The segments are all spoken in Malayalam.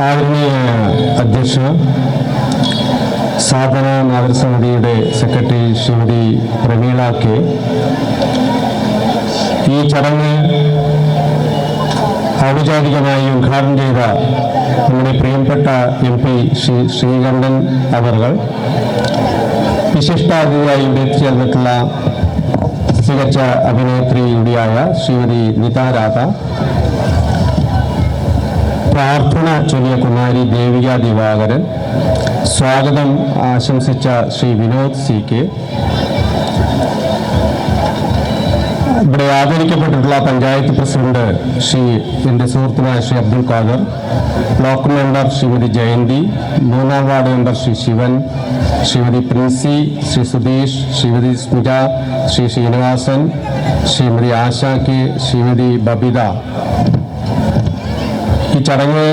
ആദരണീയ അധ്യക്ഷ, സാധന നഗരസമിതിയുടെ സെക്രട്ടറി ശ്രീമതി പ്രമീള കെ, ഈ ചടങ്ങ് ഔപചാരികമായി ഉദ്ഘാടനം ചെയ്ത നമ്മുടെ പ്രിയപ്പെട്ട MP ശ്രീകണ്ഠൻ അവർകൾ, വിശിഷ്ടാതിഥിയായി ഇവിടെ എത്തിച്ചേർന്നിട്ടുള്ള മികച്ച അഭിനേത്രി കൂടിയായ ശ്രീമതി നിത രാധ, പ്രാർത്ഥന ചൊല്ലിയ കുമാരി ദേവിക ദിവാകരൻ, സ്വാഗതം ആശംസിച്ച ശ്രീ വിനോദ് CK, ഇവിടെ ആദരിക്കപ്പെട്ടിട്ടുള്ള പഞ്ചായത്ത് പ്രസിഡന്റ് എൻ്റെ സുഹൃത്തുമായ ശ്രീ അബ്ദുൽ ഖാദർ, ബ്ലോക്ക് മെമ്പർ ശ്രീമതി ജയന്തി, 3ാം ward member Shri Shivan, Shrimati Princy, Shri Sudheesh, Shrimati Smitha, Shri Srinivasan, Shrimati Asha K, Shrimati Babitha. ഈ ചടങ്ങ്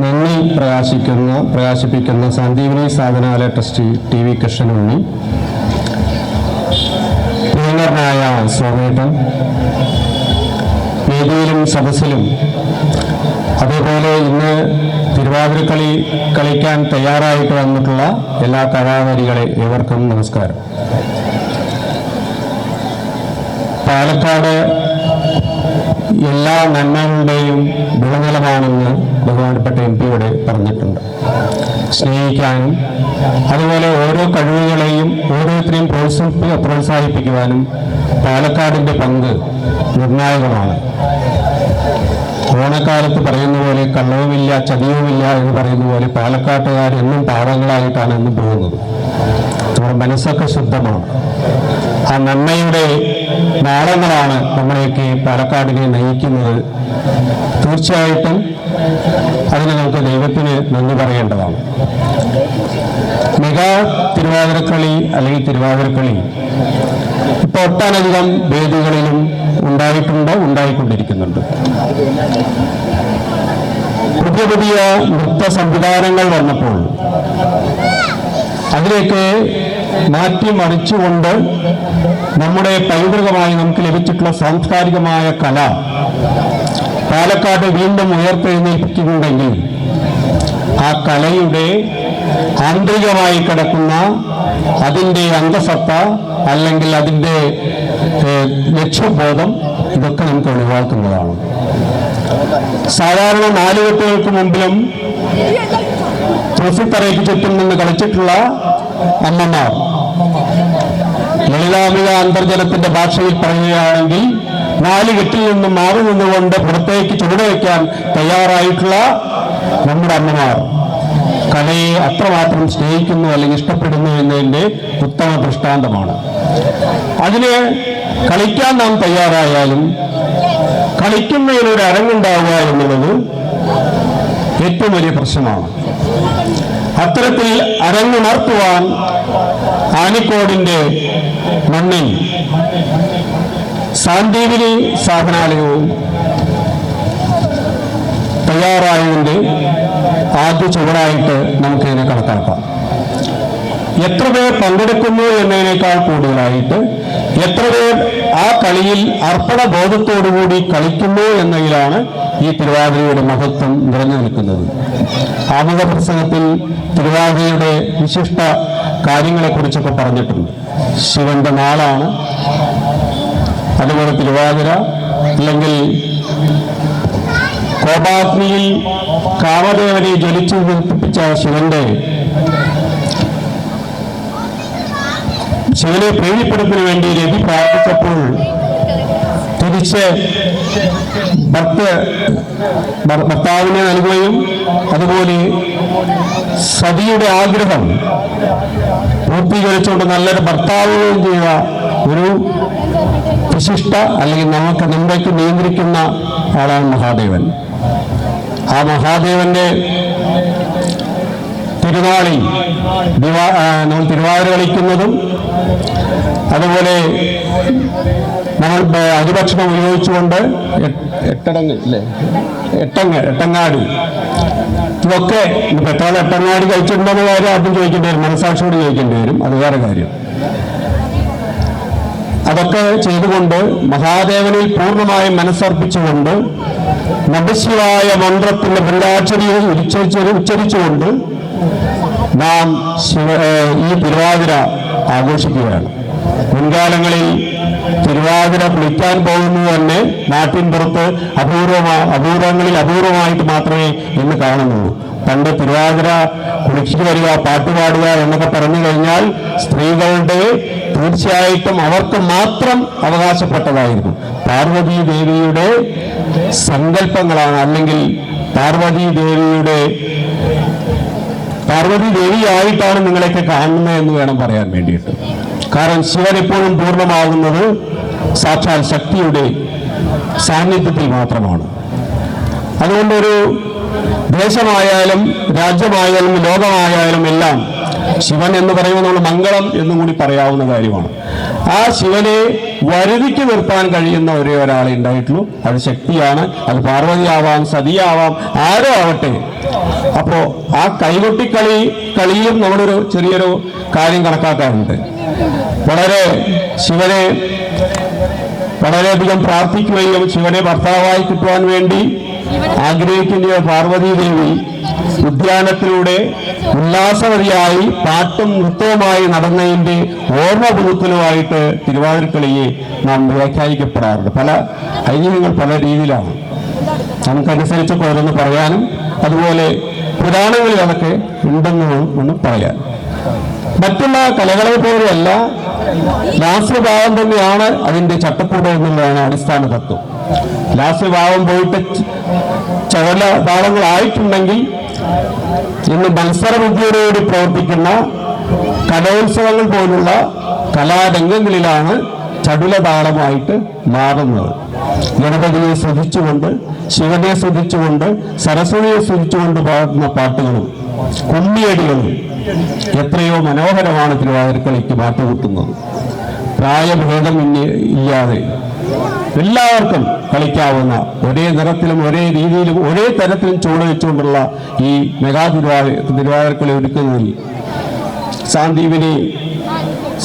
നന്ദി പ്രകാശിപ്പിക്കുന്ന സന്ദീപിനി സാധനാലയ ട്രസ്റ്റി TV കൃഷ്ണനുണ്ണി, പ്രിയങ്കരനായ സോമേട്ടൻ, വേദിയിലും സദസ്സിലും അതേപോലെ ഇന്ന് തിരുവാതിരക്കളി കളിക്കാൻ തയ്യാറായിട്ട് വന്നിട്ടുള്ള എല്ലാ കലാകാരികളെ ഏവർക്കും നമസ്കാരം. പാലക്കാട് എല്ലാ നന്മകളുടെയും വിളനിലമാണെന്ന് ബഹുമാനപ്പെട്ട MP യോട് പറഞ്ഞിട്ടുണ്ട്. സ്നേഹിക്കാനും അതുപോലെ ഓരോ കഴിവുകളെയും ഓരോരുത്തരെയും പ്രോത്സാഹിപ്പിക്കുവാനും പാലക്കാടിൻ്റെ പങ്ക് നിർണായകമാണ്. ഓണക്കാലത്ത് പറയുന്ന പോലെ കള്ളവുമില്ല ചതിയുമില്ല എന്ന് പറയുന്ന പോലെ പാലക്കാട്ടുകാർ എന്നും പാവങ്ങളായിട്ടാണ് എന്നും പോകുന്നത്. നമ്മുടെ മനസ്സൊക്കെ ശുദ്ധമാണ്. ആ നന്മയുടെ നാളങ്ങളാണ് നമ്മളെയൊക്കെ പാലക്കാടിനെ നയിക്കുന്നത്. തീർച്ചയായിട്ടും അതിന് നമുക്ക് ദൈവത്തിന് നന്ദി പറയേണ്ടതാണ്. മെഗാ തിരുവാതിരക്കളി അല്ലെങ്കിൽ തിരുവാതിരക്കളി ഇപ്പോൾ ഒട്ടനധികം വേദികളിലും ഉണ്ടായിക്കൊണ്ടിരിക്കുന്നുണ്ട്. പുതിയ പുതിയ നൃത്ത സംവിധാനങ്ങൾ വന്നപ്പോൾ അതിലേക്ക് മാറ്റിമറിച്ചുകൊണ്ട് നമ്മുടെ പൈതൃകമായി നമുക്ക് ലഭിച്ചിട്ടുള്ള സാംസ്കാരികമായ കല പാലക്കാട് വീണ്ടും ഉയർത്തെഴുന്നേൽപ്പിക്കുന്നുണ്ടെങ്കിൽ ആ കലയുടെ ആന്തരികമായി കിടക്കുന്ന അതിൻ്റെ അന്തസത്ത അല്ലെങ്കിൽ അതിൻ്റെ ലക്ഷ്യബോധം ഇതൊക്കെ നമുക്ക് ഒഴിവാക്കുന്നതാണ്. സാധാരണ 4 കെട്ടുകൾക്ക് മുമ്പിലും തുളസിത്തറയ്ക്ക് ചുറ്റും നിന്ന് കളിച്ചിട്ടുള്ള അമ്മമാർ, ലളിതാംബിക അന്തർജനത്തിന്റെ ഭാഷയിൽ പറയുകയാണെങ്കിൽ 4 കെട്ടിൽ നിന്നും മാറി നിന്നുകൊണ്ട് പുറത്തേക്ക് ചുവടുവയ്ക്കാൻ തയ്യാറായിട്ടുള്ള നമ്മുടെ അമ്മമാർ കലയെ അത്രമാത്രം സ്നേഹിക്കുന്നു അല്ലെങ്കിൽ ഇഷ്ടപ്പെടുന്നു എന്നതിൻ്റെ ഉത്തമ ദൃഷ്ടാന്തമാണ്. അതിന് കളിക്കാൻ നാം തയ്യാറായാലും കളിക്കുന്നതിനൊരു അരങ്ങുണ്ടാവുക എന്നുള്ളത് ഏറ്റവും വലിയ പ്രശ്നമാണ്. അത്തരത്തിൽ അരങ്ങുണർത്തുവാൻ ആനിക്കോടിൻ്റെ മണ്ണിൽ സാന്ദീപിനി സാധനാലയവും തയ്യാറായതിൻ്റെ ആദ്യ ചുവടായിട്ട് നമുക്കിതിനെ കണക്കാക്കാം. എത്ര പേർ പങ്കെടുക്കുന്നു എന്നതിനേക്കാൾ കൂടുതലായിട്ട് എത്ര പേർ ആ കളിയിൽ അർപ്പണബോധത്തോടുകൂടി കളിക്കുന്നു എന്നതിലാണ് ഈ തിരുവാതിരയുടെ മഹത്വം നിറഞ്ഞു നിൽക്കുന്നത്. ആമുഖ പ്രസംഗത്തിൽ തിരുവാതിരയുടെ വിശിഷ്ട കാര്യങ്ങളെക്കുറിച്ചൊക്കെ പറഞ്ഞിട്ടുണ്ട്. ശിവന്റെ നാളാണ്. അതുപോലെ തിരുവാതിര അല്ലെങ്കിൽ കോപാഗ്നിയിൽ കാമദേവനെ ജ്വലിച്ചു നിർത്തിപ്പിച്ച ശിവനെ പ്രീതിപ്പെടുത്തിന് വേണ്ടി രവി പ്രാർത്ഥിച്ചപ്പോൾ തിരിച്ച് ഭർത്താവിനെ നൽകുകയും അതുപോലെ സതിയുടെ ആഗ്രഹം പൂർത്തീകരിച്ചുകൊണ്ട് നല്ലൊരു ഭർത്താവുകയും ചെയ്ത ഒരു വിശിഷ്ട അല്ലെങ്കിൽ നമ്മയ്ക്ക് നിയന്ത്രിക്കുന്ന ആളാണ് മഹാദേവൻ. ആ മഹാദേവന്റെ തിരുനാളിൽ നമ്മൾ തിരുവാതിര കളിക്കുന്നതും അതുപോലെ നമ്മൾ അരിഭക്ഷണം ഉപയോഗിച്ചുകൊണ്ട് എട്ടങ്ങാടി ഇതൊക്കെ ഇപ്പം എത്ര എട്ടങ്ങാടി കഴിച്ചിട്ടുണ്ടെന്ന കാര്യം ആദ്യം ചോദിക്കേണ്ടി വരും, മനസാക്ഷിയോട് ചോദിക്കേണ്ടി വരും, അത് വേറെ കാര്യം. അതൊക്കെ ചെയ്തുകൊണ്ട് മഹാദേവനിൽ പൂർണ്ണമായും മനസ്സർപ്പിച്ചുകൊണ്ട് നമഃശിവായ മന്ത്രത്തിന്റെ ബൃന്ദാക്ഷരിയെ ഉച്ചരിച്ചുകൊണ്ട് നാം ഈ തിരുവാതിര ആഘോഷിക്കുകയാണ്. മുൻകാലങ്ങളിൽ തിരുവാതിര കുളിക്കാൻ പോകുന്നത് തന്നെ നാട്ടിൻ പുറത്ത് അപൂർവമായിട്ട് മാത്രമേ ഇന്ന് കാണുന്നുള്ളൂ. പണ്ട് തിരുവാതിര കുളിച്ചു വരിക, പാട്ടുപാടുക എന്നൊക്കെ പറഞ്ഞു കഴിഞ്ഞാൽ സ്ത്രീകളുടെ തീർച്ചയായിട്ടും അവർക്ക് മാത്രം അവകാശപ്പെട്ടതായിരുന്നു. പാർവതീ ദേവിയുടെ സങ്കല്പങ്ങളാണ്, അല്ലെങ്കിൽ പാർവതീ ദേവിയായിട്ടാണ് നിങ്ങളെയൊക്കെ കാണുന്നത് എന്ന് വേണം പറയാൻ വേണ്ടിയിട്ട്. കാരണം ശിവൻ എപ്പോഴും പൂർണ്ണമാകുന്നത് സാക്ഷാൽ ശക്തിയുടെ സാന്നിധ്യത്തിൽ മാത്രമാണ്. അതുകൊണ്ടൊരു ദേശമായാലും രാജ്യമായാലും ലോകമായാലും എല്ലാം ശിവൻ എന്ന് പറയുമ്പോൾ നമ്മൾ മംഗളം എന്നും കൂടി പറയാവുന്ന കാര്യമാണ്. ആ ശിവനെ വരുതിക്ക് നിർത്താൻ കഴിയുന്ന ഒരേ ഒരാളെ ഉണ്ടായിട്ടുള്ളൂ. അത് ശക്തിയാണ്. അത് പാർവതിയാവാം, സതിയാവാം, ആരോ ആവട്ടെ. അപ്പോ ആ കളിയും നമ്മളൊരു ചെറിയൊരു കാര്യം കണക്കാക്കാറുണ്ട്. ശിവനെ വളരെയധികം പ്രാർത്ഥിക്കുകയും ശിവനെ ഭർത്താവായി കിട്ടുവാൻ വേണ്ടി ആഗ്രഹിക്കുന്ന പാർവതീ ദേവി ഉദ്യാനത്തിലൂടെ ഉല്ലാസവതിയായി പാട്ടും നൃത്തവുമായി നടന്നതിന്റെ ഓർമ്മ പുതുക്കലുമായിട്ട് തിരുവാതിരക്കളിയെ നാം വ്യാഖ്യാനിക്കപ്പെടാറുണ്ട്. പല ഐതിഹ്യങ്ങൾ പല രീതിയിലാണ്. നമുക്കനുസരിച്ചൊക്കെ ഓരോന്ന് പറയാനും അതുപോലെ പുരാണങ്ങളിൽ അതൊക്കെ ഉണ്ടെന്ന് പറയാൻ. മറ്റുള്ള കലകളെ പോലെയല്ല, ലാസ്യഭാവം തന്നെയാണ് അതിന്റെ ചട്ടക്കൂട് എന്നുള്ളതാണ് അടിസ്ഥാന തത്വം. ലാസ്യഭാവം പോയിട്ട് ചകല താളങ്ങളായിട്ടുണ്ടെങ്കിൽ ഇന്ന് മത്സരബുദ്ധിയോടുകൂടി പ്രവർത്തിക്കുന്ന കലോത്സവങ്ങൾ പോലുള്ള കലാരംഗങ്ങളിലാണ് ചടുലതാളമായിട്ട് മാറുന്നത്. ഗണപതിയെ സ്തുതിച്ചുകൊണ്ട്, ശിവനെ സ്തുതിച്ചുകൊണ്ട്, സരസ്വതിയെ സ്തുതിച്ചുകൊണ്ട് പാടുന്ന പാട്ടുകളും കുമ്മിയടികളും എത്രയോ മനോഹരമാണ് തിരുവാതിരക്കളിക്ക് മാറ്റുകൂട്ടുന്നത്. പ്രായഭേദം ഇല്ലാതെ എല്ലാവർക്കും കളിക്കാവുന്ന, ഒരേ നിറത്തിലും ഒരേ രീതിയിലും ഒരേ തരത്തിലും ചുവടുവെച്ചുകൊണ്ടുള്ള ഈ മെഗാ തിരുവാതിരക്കളി ഒരുക്കുന്നതിൽ സാന്ദീപിനി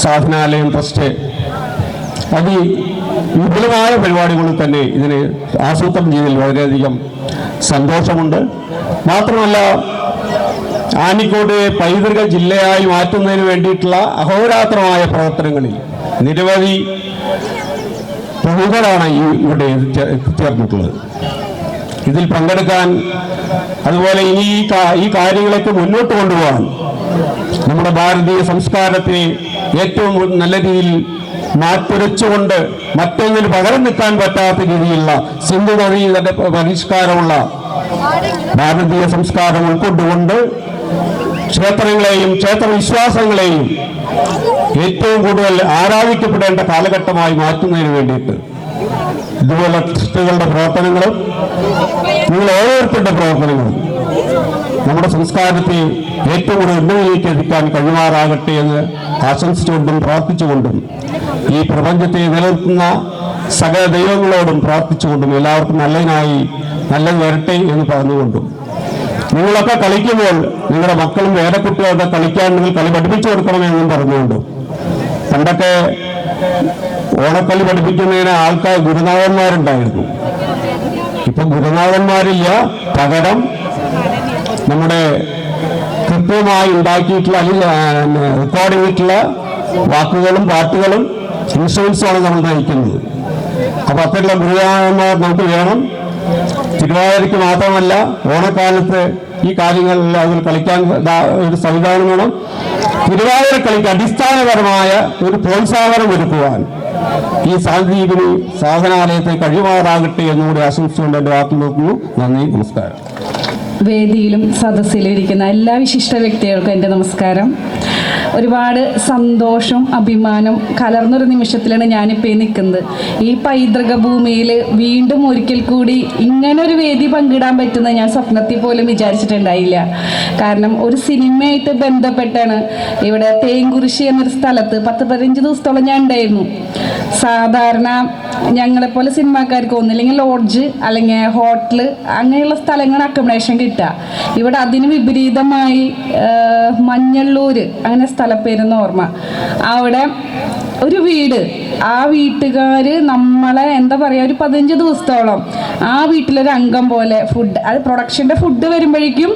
സാധനാലയം ട്രസ്റ്റ് വിപുലമായ പരിപാടികളിൽ തന്നെ ഇതിനെ ആസൂത്രണം ചെയ്തതിൽ വളരെയധികം സന്തോഷമുണ്ട്. മാത്രമല്ല, ആനിക്കോട് പൈതൃക ജില്ലയായി മാറ്റുന്നതിന് വേണ്ടിയിട്ടുള്ള അഹോരാത്രമായ പ്രവർത്തനങ്ങളിൽ നിരവധി പ്രമുഖരാണ് ഇവിടെ എത്തിച്ചേർന്നിട്ടുള്ളത്. ഇതിൽ പങ്കെടുക്കാൻ, അതുപോലെ ഇനി ഈ കാര്യങ്ങളൊക്കെ മുന്നോട്ട് കൊണ്ടുപോകാൻ നമ്മുടെ ഭാരതീയ സംസ്കാരത്തെ ഏറ്റവും നല്ല രീതിയിൽ മാറ്റുരച്ചുകൊണ്ട് മറ്റൊന്നിന് പകരം നിൽക്കാൻ പറ്റാത്ത രീതിയിലുള്ള സിന്ധു നദീയുടെ പരിഷ്കാരമുള്ള ഭാരതീയ സംസ്കാരം ഉൾക്കൊണ്ടുകൊണ്ട് ക്ഷേത്രങ്ങളെയും ക്ഷേത്രവിശ്വാസങ്ങളെയും ഏറ്റവും കൂടുതൽ ആരാധിക്കപ്പെടേണ്ട കാലഘട്ടമായി മാറ്റുന്നതിന് വേണ്ടിയിട്ട് ഇതുപോലെ ട്രസ്റ്റുകളുടെ പ്രവർത്തനങ്ങളും നിങ്ങൾ ഓരോരുത്തരുടെ പ്രവർത്തനങ്ങളും നമ്മുടെ സംസ്കാരത്തെ ഏറ്റവും കൂടുതൽ ഉന്നതിയിലേക്ക് എത്തിക്കാൻ കഴിയുമാറാകട്ടെ എന്ന് ആശംസിച്ചുകൊണ്ടും പ്രാർത്ഥിച്ചുകൊണ്ടും ഈ പ്രപഞ്ചത്തെ നിലനിർത്തുന്ന സകല ദൈവങ്ങളോടും പ്രാർത്ഥിച്ചുകൊണ്ടും എല്ലാവർക്കും നല്ലത് വരട്ടെ എന്ന് പറഞ്ഞുകൊണ്ടും, നിങ്ങളൊക്കെ കളിക്കുമ്പോൾ നിങ്ങളുടെ മക്കളും വേറെ കുട്ടികളൊക്കെ കളിക്കാൻ നിങ്ങൾ കളി പഠിപ്പിച്ചു കൊടുക്കണമെന്നും പറഞ്ഞുകൊണ്ടും, പണ്ടൊക്കെ ഓണക്കളി പഠിപ്പിക്കുന്നതിന് ആൾക്കാർ ഗുരുനാഥന്മാരുണ്ടായിരുന്നു. ഇപ്പൊ ഗുരുനാഥന്മാരില്ല, പകരം നമ്മുടെ കൃത്യമായി ഉണ്ടാക്കിയിട്ടുള്ള റെക്കോർഡ് ചെയ്തിട്ടുള്ള വാക്കുകളും പാട്ടുകളും ഇൻസ്ട്രുമെന്റ്സുമാണ് നമ്മൾ നയിക്കുന്നത്. അപ്പൊ അത്തരത്തിലുള്ള ഗുരുനാഥന്മാർ നമുക്ക് വേണം. തിരുവാതിരയ്ക്ക് മാത്രമല്ല, ഓണക്കാലത്ത് ഈ കാര്യങ്ങളിൽ അതിൽ കളിക്കാൻ ഒരു സംവിധാനം വേണം. തിരുവാതിര കളിക്ക് അടിസ്ഥാനപരമായ ഒരു പ്രോത്സാഹനം ഒരുക്കുവാൻ ഈ സാന്ദീപിനി സാധനാലയത്തെ കഴിയുമാറാകട്ടെ എന്നുകൂടി ആശംസിച്ചുകൊണ്ട് എൻ്റെ വാക്കിൽ നോക്കുന്നു. നന്ദി, നമസ്കാരം. വേദിയിലും സദസ്സിലും ഇരിക്കുന്ന എല്ലാ വിശിഷ്ട വ്യക്തികൾക്കും എൻ്റെ നമസ്കാരം. ഒരുപാട് സന്തോഷം, അഭിമാനം കലർന്നൊരു നിമിഷത്തിലാണ് ഞാനിപ്പോൾ നിൽക്കുന്നത്. ഈ പൈതൃക ഭൂമിയിൽ വീണ്ടും ഒരിക്കൽ കൂടി ഇങ്ങനൊരു വേദി പങ്കിടാൻ പറ്റുന്നത് ഞാൻ സ്വപ്നത്തിൽ പോലും വിചാരിച്ചിട്ടുണ്ടായില്ല. കാരണം ഒരു സിനിമയായിട്ട് ബന്ധപ്പെട്ടാണ് ഇവിടെ തേങ്കുറിശി എന്നൊരു സ്ഥലത്ത് 10-15 ദിവസത്തോളം ഞാൻ ഉണ്ടായിരുന്നു. സാധാരണ ഞങ്ങളെപ്പോലെ സിനിമാക്കാർക്ക് ഒന്നില്ലെങ്കിൽ ലോഡ്ജ് അല്ലെങ്കിൽ ഹോട്ടൽ അങ്ങനെയുള്ള സ്ഥലങ്ങൾ അക്കോമഡേഷൻ കിട്ടുക. ഇവിടെ അതിന് വിപരീതമായി മഞ്ഞള്ളൂർ അങ്ങനെ സ്ഥലപ്പേരെന്ന് ഓർമ്മ, അവിടെ ഒരു വീട് ആ വീട്ടുകാർ നമ്മളെ എന്താ പറയുക ഒരു 15 ദിവസത്തോളം ആ വീട്ടിലൊരു അംഗം പോലെ ഫുഡ്, അത് പ്രൊഡക്ഷൻ്റെ ഫുഡ് വരുമ്പോഴേക്കും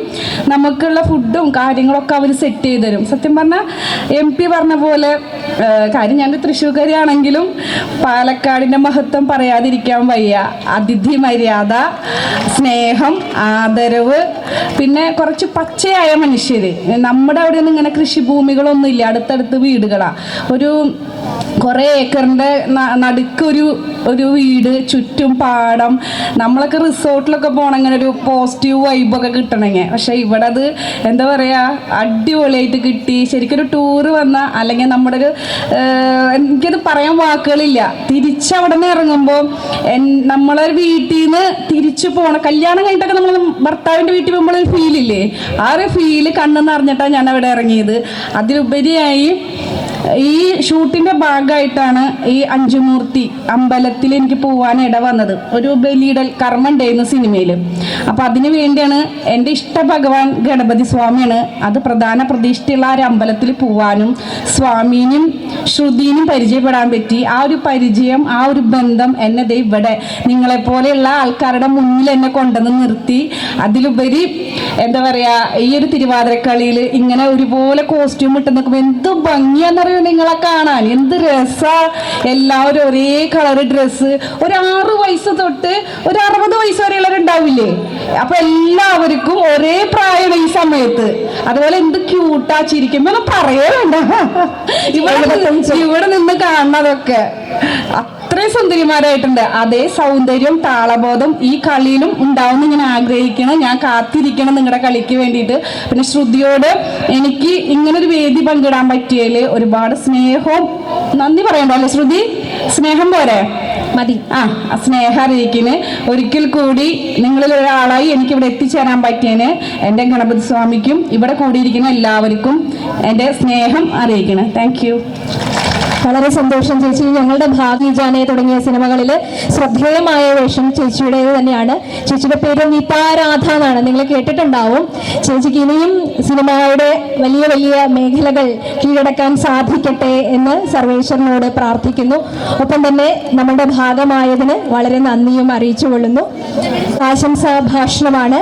നമുക്കുള്ള ഫുഡും കാര്യങ്ങളൊക്കെ അവർ സെറ്റ് ചെയ്ത് തരും. സത്യം പറഞ്ഞാൽ MP പറഞ്ഞ പോലെ കാര്യം ഞാൻ തൃശ്ശൂർക്കാരിയാണെങ്കിലും പാലക്കാടിൻ്റെ മഹത്വം പറയാതിരിക്കാൻ വയ്യ. അതിഥി മര്യാദ, സ്നേഹം, ആദരവ്, പിന്നെ കുറച്ച് പച്ചയായ മനുഷ്യർ. നമ്മുടെ അവിടെ ഒന്നും ഇങ്ങനെ കൃഷിഭൂമികളൊന്നും ഇല്ല, അടുത്തടുത്ത് വീടുകളാണ്. ഒരു കുറേ ഏക്കറിൻ്റെ നടുക്കൊരു വീട്, ചുറ്റും പാടം. നമ്മളൊക്കെ റിസോർട്ടിലൊക്കെ പോകണം ഇങ്ങനെ ഒരു പോസിറ്റീവ് വൈബൊക്കെ കിട്ടണമെങ്കിൽ. പക്ഷേ ഇവിടെ അത് എന്താ പറയുക, അടിപൊളിയായിട്ട് കിട്ടി. ശരിക്കൊരു ടൂറ് വന്ന അല്ലെങ്കിൽ നമ്മുടെ ഒരു എനിക്കത് പറയാൻ വാക്കുകളില്ല. തിരിച്ചവിടെ നിന്ന് ഇറങ്ങുമ്പോൾ നമ്മളെ വീട്ടിൽ നിന്ന് തിരിച്ചു പോകണം. കല്യാണം കഴിഞ്ഞിട്ടൊക്കെ നമ്മൾ ഭർത്താവിൻ്റെ വീട്ടിൽ പോകുമ്പോൾ ഒരു ഫീലില്ലേ, ആ ഒരു ഫീല് കണ്ണെന്ന് അറിഞ്ഞിട്ടാണ് ഞാൻ അവിടെ ഇറങ്ങിയത്. അതിലുപരിയായി ഈ ഷൂട്ടിൻ്റെ ഭാഗമായിട്ടാണ് ഈ അഞ്ചുമൂർത്തി അമ്പലത്തിൽ എനിക്ക് പോകാൻ ഇട വന്നത്. ഒരു ബലിയിടൽ കർമ്മം ഉണ്ടായിരുന്നു സിനിമയിൽ. അപ്പോൾ അതിനു വേണ്ടിയാണ് എൻ്റെ ഇഷ്ട ഭഗവാൻ ഗണപതി സ്വാമിയാണ്. അത് പ്രധാന പ്രതിഷ്ഠയുള്ള ആ ഒരു അമ്പലത്തിൽ പോവാനും സ്വാമീനും ശ്രുതിനും പരിചയപ്പെടാൻ പറ്റി. ആ ഒരു പരിചയം, ആ ഒരു ബന്ധം എന്നെ ദേ ഇവിടെ നിങ്ങളെപ്പോലെയുള്ള ആൾക്കാരുടെ മുന്നിൽ എന്നെ കൊണ്ടുവന്ന് നിർത്തി. അതിലുപരി എന്താ പറയുക, ഈ ഒരു തിരുവാതിരക്കളിയിൽ ഇങ്ങനെ ഒരുപോലെ കോസ്റ്റ്യൂം ഇട്ട് നിൽക്കുമ്പോൾ എന്ത് ഭംഗിയാണെന്നറിയോ നിങ്ങളെ കാണാൻ, എന്ത് രസാ. എല്ലാവരും ഒരേ കളർ ഡ്രസ്സ്. ഒരു 6 വയസ്സ് തൊട്ട് ഒരു 60 വയസ്സ് വരെയുള്ളവരുണ്ടാവില്ലേ, അപ്പൊ എല്ലാവർക്കും ഒരേ പ്രായമാണ് ഈ സമയത്ത്. അതുപോലെ എന്ത് ക്യൂട്ടാ, ചിരിക്കുമ്പോ പറയേ വേണ്ട. ഇവിടെ നിന്ന് കാണുന്നതൊക്കെ അത്രയും സുന്ദരിമാരായിട്ടുണ്ട്. അതേ സൗന്ദര്യം, താളബോധം ഈ കളിയിലും ഉണ്ടാവുമെന്ന് ഞാൻ ആഗ്രഹിക്കണം. ഞാൻ കാത്തിരിക്കണം നിങ്ങളുടെ കളിക്ക് വേണ്ടിയിട്ട്. പിന്നെ ശ്രുതിയോട് എനിക്ക് ഇങ്ങനൊരു വേദി പങ്കിടാൻ പറ്റിയതിൽ ഒരുപാട് സ്നേഹവും നന്ദി പറയണ്ടോ അല്ലേ ശ്രുതി? സ്നേഹം പോരെ മതി. സ്നേഹം അറിയിക്കുന്നു. ഒരിക്കൽ കൂടി നിങ്ങളിൽ ഒരാളായി എനിക്കിവിടെ എത്തിച്ചേരാൻ പറ്റിയതിന് എൻ്റെ ഗണപതി സ്വാമിക്കും ഇവിടെ കൂടിയിരിക്കുന്ന എല്ലാവർക്കും എൻ്റെ സ്നേഹം അറിയിക്കണം. Thank you. വളരെ സന്തോഷം ചേച്ചി. ഞങ്ങളുടെ ഭാഗ്യ ജാനെ തുടങ്ങിയ സിനിമകളിൽ ശ്രദ്ധേയമായ വേഷം ചേച്ചിയുടേത് തന്നെയാണ്. ചേച്ചിയുടെ പേര് നിതാരാധ എന്നാണ്, നിങ്ങൾ കേട്ടിട്ടുണ്ടാവും. ചേച്ചിക്ക് ഇനിയും സിനിമയുടെ വലിയ വലിയ മേഖലകൾ കീഴടക്കാൻ സാധിക്കട്ടെ എന്ന് സർവേശ്വരനോട് പ്രാർത്ഥിക്കുന്നു. ഒപ്പം തന്നെ നമ്മുടെ ഭാഗമായതിന് വളരെ നന്ദിയും അറിയിച്ചുകൊള്ളുന്നു. ആശംസാ ഭാഷണമാണ്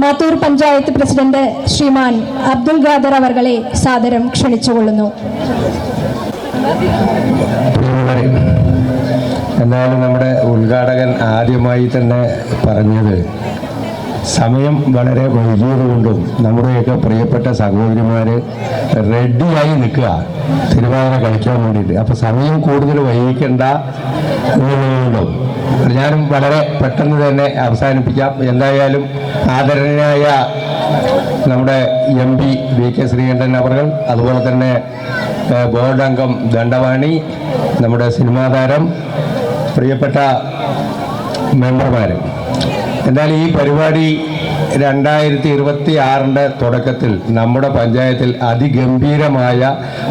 മാത്തൂർ പഞ്ചായത്ത് പ്രസിഡന്റ് ശ്രീമാൻ അബ്ദുൽ ഖാദർ അവർകളെ സാദരം ക്ഷണിച്ചുകൊള്ളുന്നു. എന്നാലും നമ്മുടെ ഉദ്ഘാടകൻ ആദ്യമായി തന്നെ പറഞ്ഞത് സമയം വളരെ വൈകിയതുകൊണ്ടും നമ്മുടെയൊക്കെ പ്രിയപ്പെട്ട സഹോദരിമാർ റെഡിയായി നിൽക്കുക തിരുവാതിര കളിക്കാൻ വേണ്ടിയിട്ട്. അപ്പോൾ സമയം കൂടുതൽ വൈകിക്കേണ്ട എന്നുള്ളതുകൊണ്ടും ഞാനും വളരെ പെട്ടെന്ന് തന്നെ അവസാനിപ്പിക്കാം. എന്തായാലും ആദരണീയനായ നമ്മുടെ MP VK ശ്രീകണ്ഠൻ അവർ, അതുപോലെ തന്നെ ബോർഡ് അംഗം ദണ്ഡവാണി, നമ്മുടെ സിനിമാ താരം, പ്രിയപ്പെട്ട മെമ്പർമാർ, എന്തായാലും ഈ പരിപാടി 2026 തുടക്കത്തിൽ നമ്മുടെ പഞ്ചായത്തിൽ അതിഗംഭീരമായ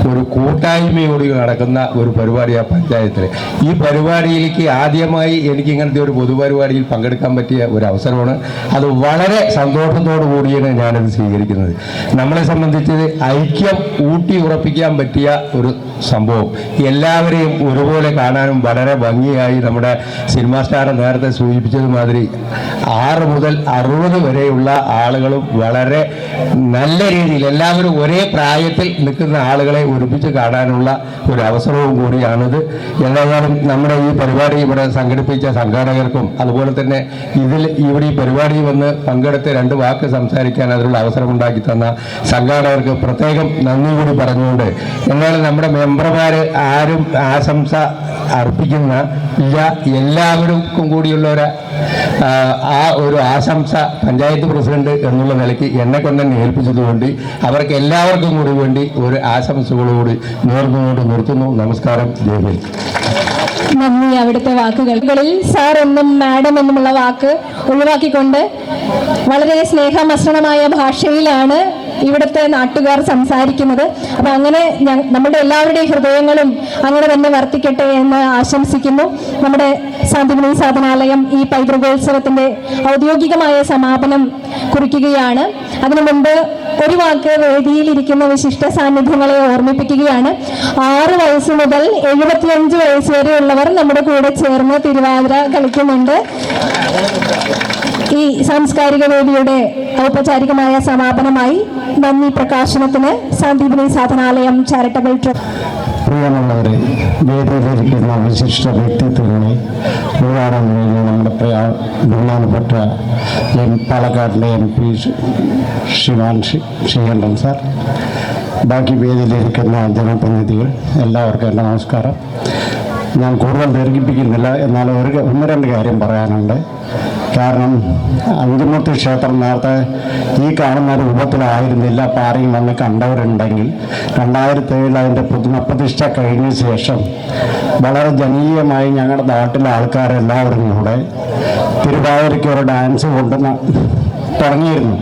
ഒരു കൂട്ടായ്മയോട് നടക്കുന്ന ഒരു പരിപാടിയാണ് പഞ്ചായത്തിൽ. ഈ പരിപാടിയിലേക്ക് ആദ്യമായി എനിക്ക് ഇങ്ങനത്തെ ഒരു പൊതുപരിപാടിയിൽ പങ്കെടുക്കാൻ പറ്റിയ ഒരു അവസരമാണ്. അത് വളരെ സന്തോഷത്തോടു കൂടിയാണ് ഞാനത് സ്വീകരിക്കുന്നത്. നമ്മളെ സംബന്ധിച്ച് ഐക്യം ഊട്ടി ഉറപ്പിക്കാൻ പറ്റിയ ഒരു സംഭവം, എല്ലാവരെയും ഒരുപോലെ കാണാനും വളരെ ഭംഗിയായി നമ്മുടെ സിനിമാ സ്റ്റാർ നേരത്തെ സൂചിപ്പിച്ചതുമാതിരി 6 മുതൽ 60 വരെയുള്ള ആളുകളും വളരെ നല്ല രീതിയിൽ എല്ലാവരും ഒരേ പ്രായത്തിൽ നിൽക്കുന്ന ആളുകളെ ഒരുമിച്ച് കാണാനുള്ള ഒരു അവസരവും കൂടിയാണിത്. എന്തായാലും നമ്മുടെ ഈ പരിപാടി ഇവിടെ സംഘടിപ്പിച്ച സംഘാടകർക്കും അതുപോലെ തന്നെ ഇവിടെ ഈ പരിപാടി വന്ന് പങ്കെടുത്ത് 2 വാക്ക് സംസാരിക്കാൻ അതിനുള്ള അവസരമുണ്ടാക്കി തന്ന സംഘാടകർക്ക് പ്രത്യേകം നന്ദി കൂടി പറഞ്ഞുകൊണ്ട്, എന്നാലും നമ്മുടെ മെമ്പർമാർ ആരും ആശംസ അർപ്പിക്കുന്ന ഇല്ല, എല്ലാവർക്കും കൂടിയുള്ള ഒരു ആശംസ പഞ്ചായത്ത് പ്രസിഡന്റ് എന്നുള്ള നിലയ്ക്ക് എന്നെ കൊണ്ട് തന്നെ ഏൽപ്പിച്ചതുകൊണ്ട് അവർക്ക് എല്ലാവർക്കും കൂടി വേണ്ടി ഒരു ആശംസകളോട് നേർന്നുകൊണ്ട് നിർത്തുന്നു. നമസ്കാരം. ജയ് ഹിന്ദ്. നന്ദി. അവിടുത്തെ വാക്കുകളിൽ സാർ എന്നും മാഡം എന്നുമുള്ള വാക്ക് ഒഴിവാക്കിക്കൊണ്ട് വളരെ സ്നേഹമസൃണമായ ഭാഷയിലാണ് ഇവിടുത്തെ നാട്ടുകാർ സംസാരിക്കുന്നത്. അപ്പം അങ്ങനെ നമ്മുടെ എല്ലാവരുടെയും ഹൃദയങ്ങളും അങ്ങനെ തന്നെ വർത്തിക്കട്ടെ എന്ന് ആശംസിക്കുന്നു. നമ്മുടെ സാന്ത്വനി സാധനാലയം ഈ പൈതൃകോത്സവത്തിൻ്റെ ഔദ്യോഗികമായ സമാപനം കുറിക്കുകയാണ്. അതിനു മുമ്പ് ഒരു വാക്ക് വേദിയിലിരിക്കുന്ന വിശിഷ്ട സാന്നിധ്യങ്ങളെ ഓർമ്മിപ്പിക്കുകയാണ്. 6 വയസ്സ് മുതൽ 75 വയസ്സ് വരെയുള്ളവർ നമ്മുടെ കൂടെ ചേർന്ന് തിരുവാതിര കളിക്കുന്നുണ്ട്. ഈ സാംസ്കാരിക വേദിയുടെ ഔപചാരികമായ സമാപനമായി നന്ദി പ്രകാശനത്തിന് സന്ദീപിനി സാധനാലയം ചാരിറ്റബിൾ ട്രസ്റ്റ്. പ്രിയമുള്ളവരെ, വേദിയിലിരിക്കുന്ന വിശിഷ്ട വ്യക്തിത്വങ്ങളെ ഉദ്ഘാടനം കഴിഞ്ഞ് നമ്മുടെ ബഹുമാനപ്പെട്ട പാലക്കാടിലെ MP ശ്രീമാൻ ശ്രീകണ്ഠൻ സാർ, ബാക്കി വേദിയിലിരിക്കുന്ന ജനപ്രതിനിധികൾ, എല്ലാവർക്കും എൻ്റെ നമസ്കാരം. ഞാൻ കൂടുതൽ ദീർഘിപ്പിക്കുന്നില്ല, എന്നാൽ ഒന്ന് രണ്ട് കാര്യം പറയാനുണ്ട്. കാരണം അഞ്ചുമുത്തി ക്ഷേത്രം നേരത്തെ ഈ കാണുന്ന രൂപത്തിലായിരുന്നില്ല. അപ്പോൾ ആരെയും വന്ന് കണ്ടവരുണ്ടെങ്കിൽ 2007 അതിൻ്റെ പുനഃപ്രതിഷ്ഠ കഴിഞ്ഞ ശേഷം വളരെ ജനകീയമായി ഞങ്ങളുടെ നാട്ടിലെ ആൾക്കാരെല്ലാവരും കൂടെ തിരുവാതിരയ്ക്ക് ഒരു ഡാൻസ് കൊണ്ട് തുടങ്ങിയിരുന്നു.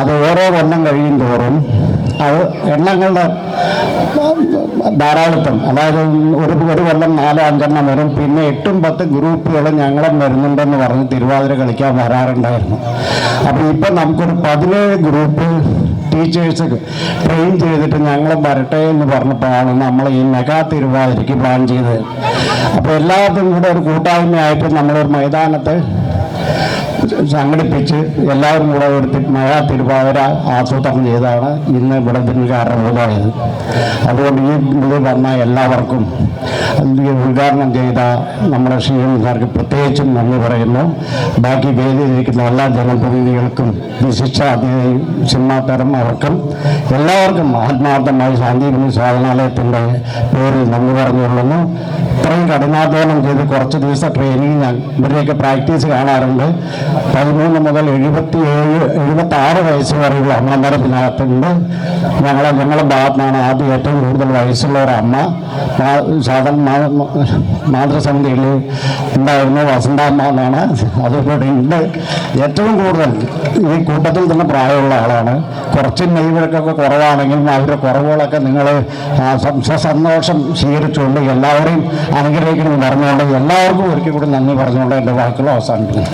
അത് ഓരോ കൊല്ലം കഴിയും തോറും അത് എണ്ണങ്ങളുടെ ധാരാളിത്തം, അതായത് ഒരു കൊല്ലം 4-5 വരും. പിന്നെ 8-10 ഗ്രൂപ്പുകൾ ഞങ്ങളും വരുന്നുണ്ടെന്ന് പറഞ്ഞ് തിരുവാതിര കളിക്കാൻ വരാറുണ്ടായിരുന്നു. അപ്പോൾ ഇപ്പം നമുക്കൊരു 17 ഗ്രൂപ്പ് ടീച്ചേഴ്സ് ട്രെയിൻ ചെയ്തിട്ട് ഞങ്ങൾ വരട്ടെ എന്ന് പറഞ്ഞപ്പോഴാണ് നമ്മൾ ഈ മെഗാ തിരുവാതിരയ്ക്ക് പ്ലാൻ ചെയ്തത്. അപ്പോൾ എല്ലാവർക്കും കൂടെ ഒരു കൂട്ടായ്മയായിട്ട് നമ്മളൊരു മൈതാനത്ത് സംഘടിപ്പിച്ച് എല്ലാവരും കൂടെ ഒരു മെഗാ തിരുവാതിര ആസൂത്രണം ചെയ്താണ് ഇന്ന് ഇവിടെ ഇതിന് കാരണമായത്. അതുകൊണ്ട് ഈ ഇത് വന്ന എല്ലാവർക്കും ഉദ്ഘാടനം ചെയ്ത നമ്മുടെ ശ്രീകണ്ഠൻ പ്രത്യേകിച്ചും നന്ദി പറയുന്നു. ബാക്കി വേദിയിലിരിക്കുന്ന എല്ലാ ജനപ്രതിനിധികൾക്കും വിശിഷ്ട അതിഥി സിനിമാക്കാരും അവർക്കും എല്ലാവർക്കും ആത്മാർത്ഥമായി സന്ദീപിനി സാധനാലയത്തിൻ്റെ പേരിൽ നന്ദി പറഞ്ഞുകൊള്ളുന്നു. ഇത്രയും കഠിനാധ്വാനം ചെയ്ത് കുറച്ച് ദിവസത്തെ ട്രെയിനിങ് ഞാൻ ഇവരെയൊക്കെ പ്രാക്ടീസ് കാണാറുണ്ട്. 13 മുതൽ 76 വയസ്സ് വരെയുള്ള അമ്മമാരെ ഇതിനകത്തുണ്ട്. ഞങ്ങളുടെ ഭാഗത്താണ് ആദ്യം ഏറ്റവും കൂടുതൽ വയസ്സുള്ള ഒരു അമ്മ മാതൃസമിതിയിൽ ഉണ്ടായിരുന്നു, വസന്താമ്മ എന്നാണ്. അതിവിടെ ഉണ്ട്. ഏറ്റവും കൂടുതൽ ഈ കൂട്ടത്തിൽ തന്നെ പ്രായമുള്ള ആളാണ്. കുറച്ച് നെയ്വഴക്കൊക്കെ കുറവാണെങ്കിലും അവരുടെ കുറവുകളൊക്കെ നിങ്ങൾ സന്തോഷം സ്വീകരിച്ചുകൊണ്ട് എല്ലാവരെയും അനുഗ്രഹിക്കണമെന്ന് പറഞ്ഞുകൊണ്ട് എല്ലാവർക്കും ഒരിക്കൽ കൂടി നന്ദി പറഞ്ഞുകൊണ്ട് എൻ്റെ വാക്കുകൾ അവസാനിക്കുന്നു.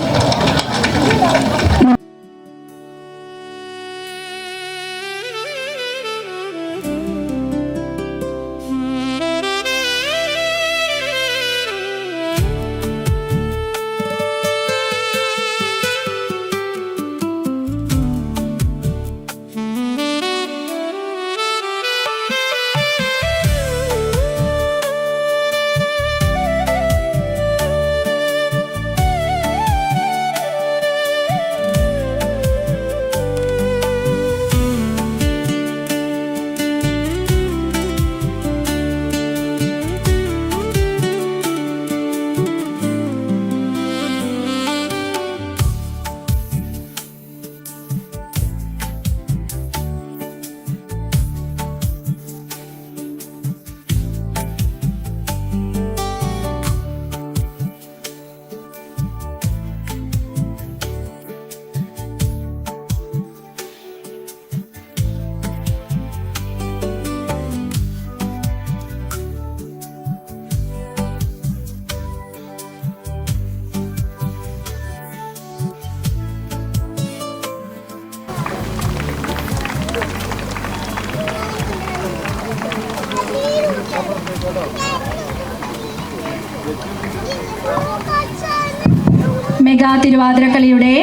മെഗാ തിരുവാതിരക്കളിയുടെ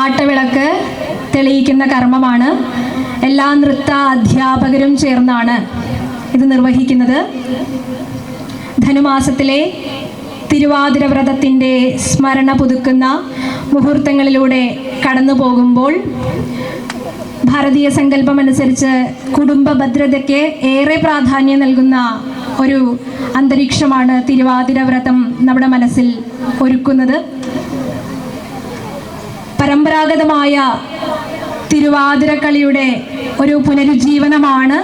ആട്ടവിളക്ക് തെളിയിക്കുന്ന കർമ്മമാണ്. എല്ലാ നൃത്ത അധ്യാപകരും ചേർന്നാണ് ഇത് നിർവഹിക്കുന്നത്. ധനുമാസത്തിലെ തിരുവാതിര വ്രതത്തിൻ്റെ സ്മരണ പുതുക്കുന്ന മുഹൂർത്തങ്ങളിലൂടെ കടന്നു പോകുമ്പോൾ ഭാരതീയ സങ്കല്പമനുസരിച്ച് കുടുംബ ഭദ്രതയ്ക്ക് ഏറെ പ്രാധാന്യം നൽകുന്ന ഒരു അന്തരീക്ഷമാണ് തിരുവാതിര വ്രതം നമ്മുടെ മനസ്സിൽ ഒരുക്കുന്നത്. പരമ്പരാഗതമായ തിരുവാതിരക്കളിയുടെ ഒരു പുനരുജ്ജീവനമാണ്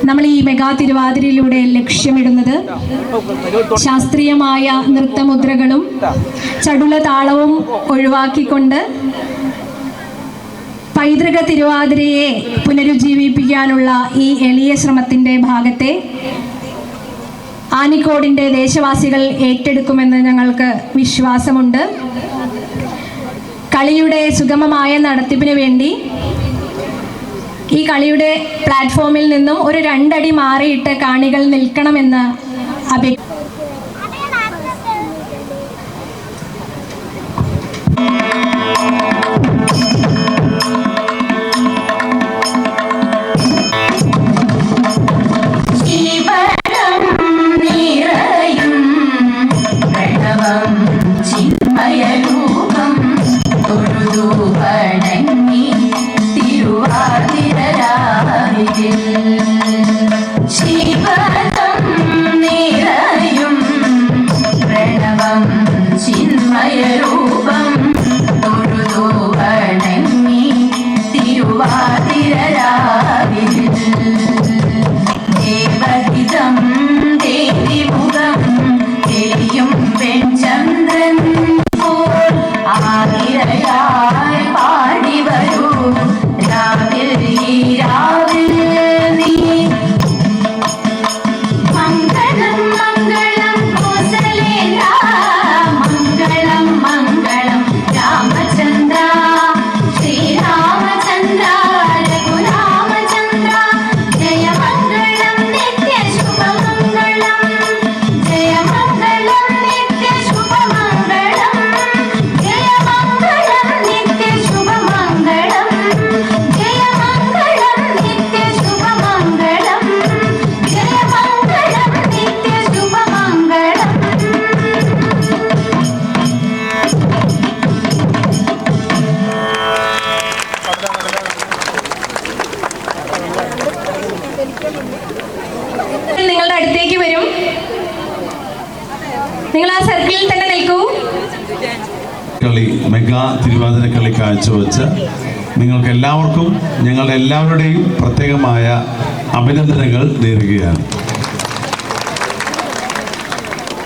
നമ്മൾ ഈ മെഗാ തിരുവാതിരയിലൂടെ ലക്ഷ്യമിടുന്നത്. ശാസ്ത്രീയമായ നൃത്തമുദ്രകളും ചടുല താളവും ഒഴിവാക്കിക്കൊണ്ട് പൈതൃക തിരുവാതിരയെ പുനരുജ്ജീവിപ്പിക്കാനുള്ള ഈ എളിയ ശ്രമത്തിൻ്റെ ഭാഗത്തെ ആനിക്കോടിൻ്റെ ദേശവാസികൾ ഏറ്റെടുക്കുമെന്ന് ഞങ്ങൾക്ക് വിശ്വാസമുണ്ട്. കളിയുടെ സുഗമമായ നടത്തിപ്പിന് വേണ്ടി ഈ കളിയുടെ പ്ലാറ്റ്ഫോമിൽ നിന്നും ഒരു 2 അടി മാറിയിട്ട് കാണികൾ നിൽക്കണമെന്ന് നിങ്ങളുടെ അടുത്തേക്ക് വരും. നിങ്ങൾ ആ സർക്കിളിൽ തന്നെ നിൽക്കൂ. കളി മെഗാ തിരുവാതിര കളി കാഴ്ചവെച്ച് നിങ്ങൾക്ക് എല്ലാവർക്കും ഞങ്ങളുടെ എല്ലാവരുടെയും പ്രത്യേകമായ അഭിനന്ദനങ്ങൾ നേരുകയാണ്.